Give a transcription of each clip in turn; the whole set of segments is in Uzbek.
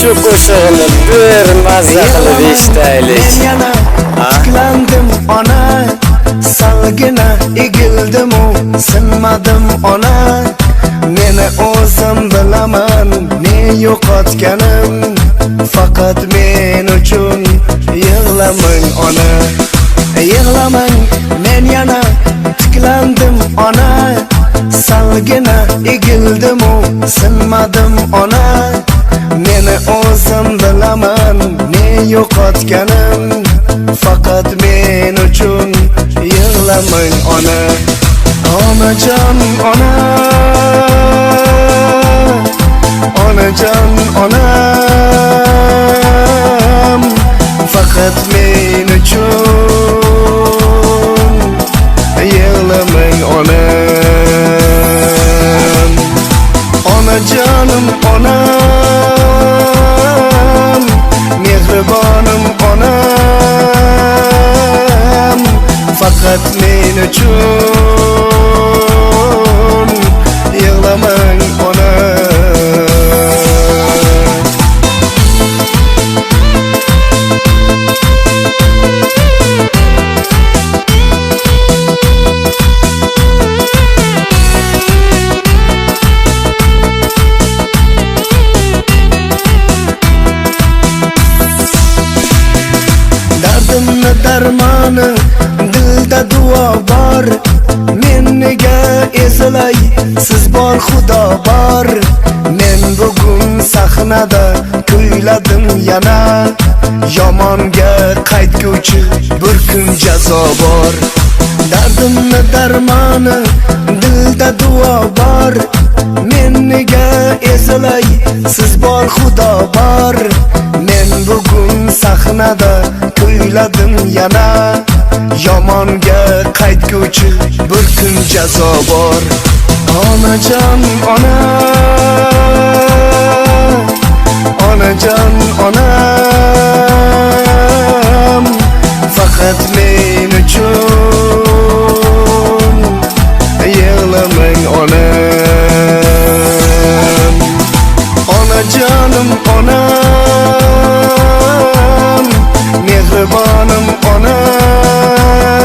Şu qo'shig'ini bir mazza qilib eshitaylik. Men yana tiklandim ona, salgina egildim u, sinmadim ona. Meni o'zim bilaman, ne yo'qotganim, faqat men uchun yig'lamang ona. Yig'lamang, men yana tiklandim ona, salgina egildim u, sinmadim ona. Meni o'zim bilaman, ne yo'qotganim, faqat men uchun yig'lamang ona. Onajon ona, onajon onam, faqat men uchun yig'lamang ona. Onajonim onam, mehribonim onam, faqat men uchun yig'lamang ona. Dardimni darmoni, dilda duo bor. Men nega eslay, siz bor, Xudo bor. Men bugun sahnada kuyladim yana, yomonga qaytguvchi bir kun jazo bor. Dardimni darmoni, dilda duo bor. Men nega eslay, siz bor, Xudo bor. Men bugun sahnada kuyladim yana, yomonga qaytguvchi bir kun jazo bor. Onajon ona, onajon onam, faqat men uchun yig'lamang ona. Onajonim onam, mehribonim onam,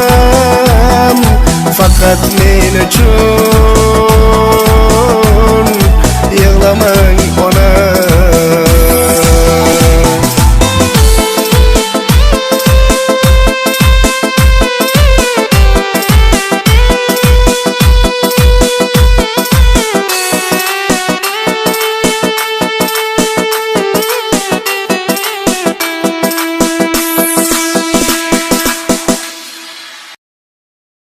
faqat men uchun yig'lamang ona.